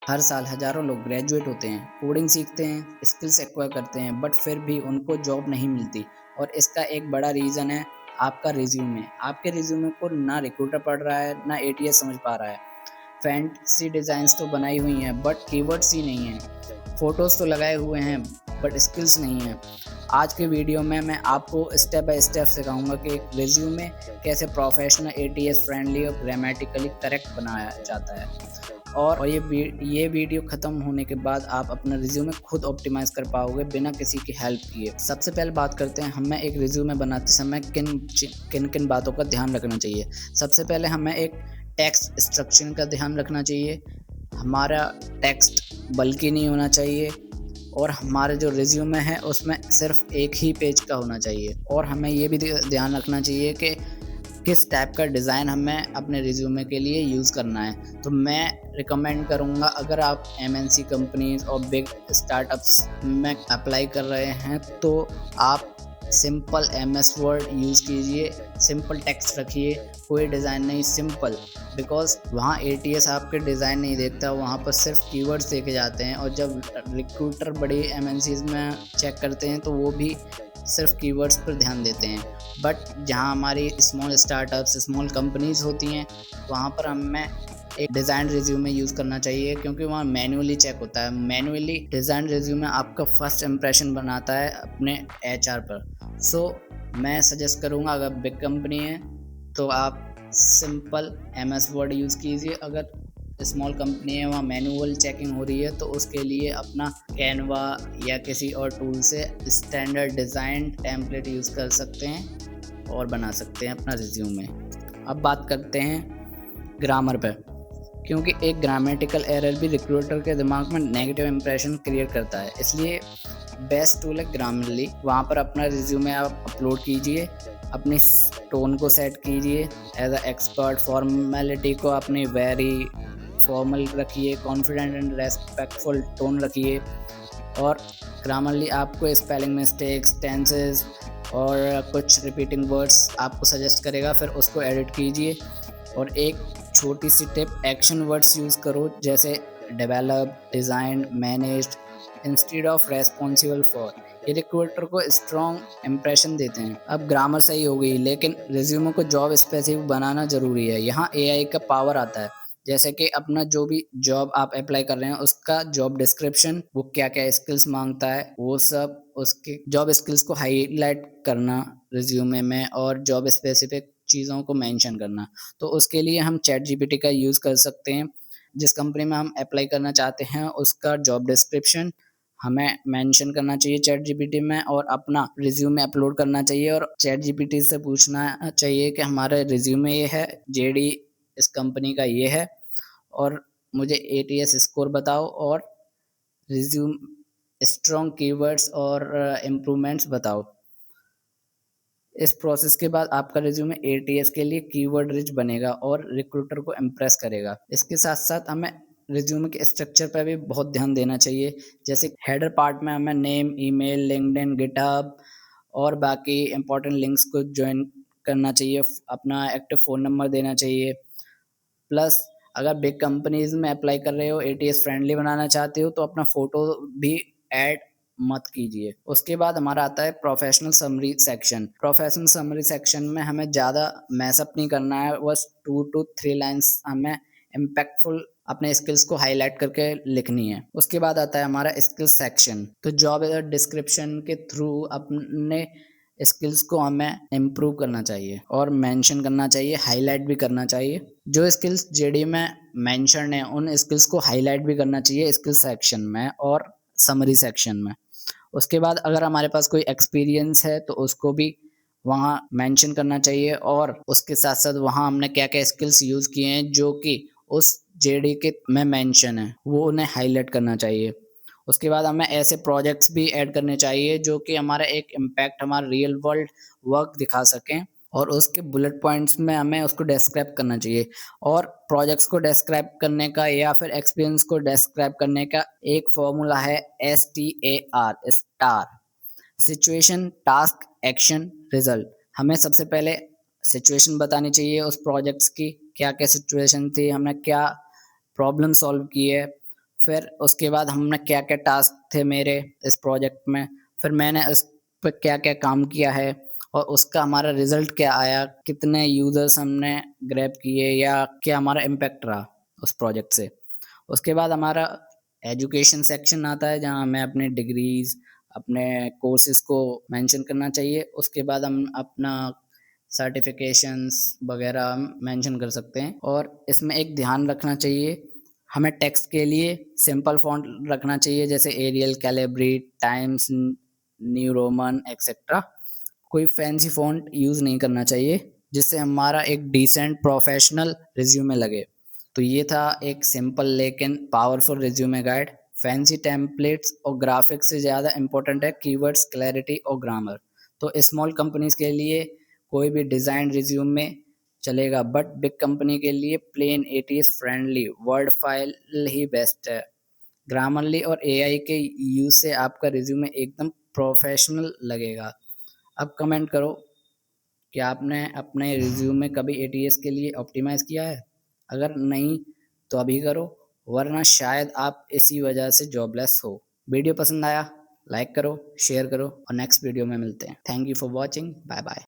हर साल हज़ारों लोग ग्रेजुएट होते हैं, कोडिंग सीखते हैं, स्किल्स एक्वायर करते हैं, बट फिर भी उनको जॉब नहीं मिलती और इसका एक बड़ा रीज़न है आपका रिज़्यूमे। आपके रिज़्यूमे को ना रिक्रूटर पढ़ रहा है, ना एटीएस समझ पा रहा है। फैंसी डिज़ाइन्स तो बनाई हुई हैं, बट कीवर्ड्स ही नहीं हैं। फ़ोटोज़ तो लगाए हुए हैं, बट स्किल्स नहीं हैं। आज के वीडियो में मैं आपको स्टेप बाय स्टेप सिखाऊँगा कि एक रिज़्यूमे कैसे प्रोफेशनल, एटीएस फ्रेंडली और ग्रामेटिकली करेक्ट बनाया जाता है। और ये वीडियो ख़त्म होने के बाद आप अपना रिज़्यूमे खुद ऑप्टिमाइज़ कर पाओगे बिना किसी की हेल्प किए। सबसे पहले बात करते हैं हमें एक रिज़्यूमे बनाते समय किन-किन बातों का ध्यान रखना चाहिए। सबसे पहले हमें एक टेक्स्ट स्ट्रक्चर का ध्यान रखना चाहिए। हमारा टेक्स्ट बल्कि नहीं होना चाहिए और हमारा जो रिज़्यूमे है उसमें सिर्फ़ एक ही पेज का होना चाहिए और हमें ये भी ध्यान रखना चाहिए कि किस टाइप का डिज़ाइन हमें अपने रिज़्यूमे के लिए यूज़ करना है। तो मैं रिकमेंड करूँगा, अगर आप एमएनसी कंपनीज़ और बिग स्टार्टअप्स में अप्लाई कर रहे हैं तो आप सिंपल एमएस वर्ड यूज़ कीजिए, सिंपल टेक्स्ट रखिए, कोई डिज़ाइन नहीं, सिंपल। बिकॉज़ वहाँ एटीएस आपके डिज़ाइन नहीं देखता, वहाँ पर सिर्फ़ कीवर्ड्स देखे जाते हैं और जब रिक्रूटर बड़ी एमएनसीज़ में चेक करते हैं तो वो भी सिर्फ़ कीवर्ड्स पर ध्यान देते हैं। बट जहाँ हमारी स्मॉल स्टार्टअप्स, स्मॉल कंपनीज़ होती हैं, वहाँ पर हमें एक डिज़ाइन रिज़्यूमे यूज़ करना चाहिए क्योंकि वहाँ मैन्युअली चेक होता है। मैन्युअली डिज़ाइन रिज़्यूमे आपका फर्स्ट इंप्रेशन बनाता है अपने एचआर पर। सो मैं सजेस्ट करूँगा, अगर बिग कंपनी है तो आप सिंपल एमएस वर्ड यूज़ कीजिए। अगर स्मॉल कंपनी है, वहाँ मैनुअल चेकिंग हो रही है तो उसके लिए अपना कैनवा या किसी और टूल से स्टैंडर्ड डिज़ाइन टेम्पलेट यूज़ कर सकते हैं और बना सकते हैं अपना रिज़्यूमे। अब बात करते हैं ग्रामर पे, क्योंकि एक ग्रामेटिकल एरर भी रिक्रूटर के दिमाग में नेगेटिव इंप्रेशन क्रिएट करता है। इसलिए बेस्ट टूल है ग्रामरली। वहाँ पर अपना रिज़्यूमे आप अपलोड कीजिए, अपनी टोन को सेट कीजिए एज़ अ एक्सपर्ट, फॉर्मेलिटी को अपनी वेरी फॉर्मल रखिए, कॉन्फिडेंट एंड रेस्पेक्टफुल टोन रखिए और ग्रामरली आपको स्पेलिंग मिस्टेक्स, टेंसेस और कुछ रिपीटिंग वर्ड्स आपको सजेस्ट करेगा, फिर उसको एडिट कीजिए। और एक छोटी सी टिप, एक्शन वर्ड्स यूज़ करो जैसे develop, design, managed instead of responsible for. ये रिक्रूटर को स्ट्रॉन्ग इंप्रेशन देते हैं। अब ग्रामर सही हो गई, लेकिन रिज्यूमे को जॉब स्पेसिफिक बनाना ज़रूरी है। यहाँ एआई का पावर आता है। जैसे कि अपना जो भी जॉब आप अप्लाई कर रहे हैं उसका जॉब डिस्क्रिप्शन, वो क्या-क्या स्किल्स माँगता है, वो सब उसके जॉब स्किल्स को हाइलाइट करना रिज्यूमे में और जॉब स्पेसिफिक चीज़ों को मेंशन करना। तो उसके लिए हम चैट जीपीटी का यूज़ कर सकते हैं। जिस कंपनी में हम अप्लाई करना चाहते हैं उसका जॉब डिस्क्रिप्शन हमें मेंशन करना चाहिए चैट जीपीटी में और अपना रिज्यूमे अपलोड करना चाहिए और चैट जीपीटी से पूछना चाहिए कि हमारा रिज्यूमे ये है, जेडी इस कंपनी का ये है और मुझे एटीएस स्कोर बताओ और रिज्यूम स्ट्रॉन्ग कीवर्ड्स और इम्प्रूवमेंट्स बताओ। इस प्रोसेस के बाद आपका रिज्यूमे एटीएस के लिए कीवर्ड रिच बनेगा और रिक्रूटर को इम्प्रेस करेगा। इसके साथ-साथ हमें रिज्यूमे के स्ट्रक्चर पे भी बहुत ध्यान देना चाहिए। जैसे हेडर पार्ट में हमें नेम, ईमेल, लिंक्डइन, गिटहब और बाकी इम्पोर्टेंट लिंक्स को जॉइन करना चाहिए। अपना एक्टिव फ़ोन नंबर देना चाहिए। प्लस अगर बिग कंपनीज़ में अप्लाई कर रहे हो, एटीएस फ्रेंडली बनाना चाहते हो तो अपना फ़ोटो भी ऐड मत कीजिए। उसके बाद हमारा आता है professional summary section. Professional summary section में हमें ज़्यादा मैस अप नहीं करना है, बस 2 टू 3 लाइन्स हमें इम्पैक्टफुल अपने स्किल्स को हाइलाइट करके लिखनी है। उसके बाद आता है हमारा स्किल्स सेक्शन। तो जॉब डिस्क्रिप्शन के थ्रू अपने स्किल्स को हमें इम्प्रूव करना चाहिए और मेंशन करना चाहिए, हाइलाइट भी करना चाहिए। जो स्किल्स जेडी में मेंशन्ड हैं, उन स्किल्स को हाइलाइट भी करना चाहिए स्किल्स सेक्शन में और समरी सेक्शन में। उसके बाद अगर हमारे पास कोई एक्सपीरियंस है तो उसको भी वहाँ मेंशन करना चाहिए और उसके साथ-साथ वहाँ हमने क्या-क्या स्किल्स यूज़ किए हैं जो कि उस जेडी के में मेंशन है, वो उन्हें हाइलाइट करना चाहिए। उसके बाद हमें ऐसे प्रोजेक्ट्स भी ऐड करने चाहिए जो कि हमारा एक इम्पैक्ट, हमारा रियल वर्ल्ड वर्क दिखा सकें और उसके बुलेट पॉइंट्स में हमें उसको डिस्क्राइब करना चाहिए। और प्रोजेक्ट्स को डिस्क्राइब करने का या फिर एक्सपीरियंस को डिस्क्राइब करने का एक फ़ॉर्मूला है STAR star. Situation, task, action, result. हमें सबसे पहले सिचुएशन बतानी चाहिए उस प्रोजेक्ट्स की, क्या-क्या सिचुएशन थी, हमने क्या प्रॉब्लम सॉल्व की है। फिर उसके बाद हमने क्या-क्या टास्क थे मेरे इस प्रोजेक्ट में, फिर मैंने इस पे क्या-क्या काम किया है और उसका हमारा रिज़ल्ट क्या आया, कितने यूज़र्स हमने ग्रैब किए या क्या हमारा इम्पैक्ट रहा उस प्रोजेक्ट से। उसके बाद हमारा एजुकेशन सेक्शन आता है जहाँ हमें अपनी डिग्रीज़, अपने कोर्सेज़ को मेंशन करना चाहिए। उसके बाद हम अपना सर्टिफ़िकेशंस वग़ैरह हम मेंशन कर सकते हैं और इसमें एक ध्यान रखना चाहिए, हमें टेक्स्ट के लिए सिंपल फ़ॉन्ट रखना चाहिए जैसे Arial, Calibri, Times New Roman etcetera. कोई फैंसी फ़ॉन्ट यूज़ नहीं करना चाहिए, जिससे हमारा एक डिसेंट प्रोफ़ेशनल रिज़्यूमे लगे। तो ये था एक सिंपल लेकिन powerful resume guide. Fancy templates और ग्राफ़िक्स से ज़्यादा इम्पोर्टेंट है कीवर्ड्स, क्लैरिटी और ग्रामर। तो स्मॉल कंपनीज़ के लिए कोई भी डिज़ाइन रिज़्यूमे चलेगा, बट बिग कंपनी के लिए plain ATS friendly Word file ही बेस्ट है। ग्रामरली और एआई के यूज़ से आपका रिज़्यूमे एकदम प्रोफ़ेशनल लगेगा। अब कमेंट करो कि आपने अपने रिज़्यूमे कभी एटीएस के लिए ऑप्टिमाइज़ किया है? अगर नहीं तो अभी करो, वरना शायद आप इसी वजह से जॉबलेस हो। वीडियो पसंद आया? लाइक करो, शेयर करो और नेक्स्ट वीडियो में मिलते हैं। Thank you for watching. Bye bye.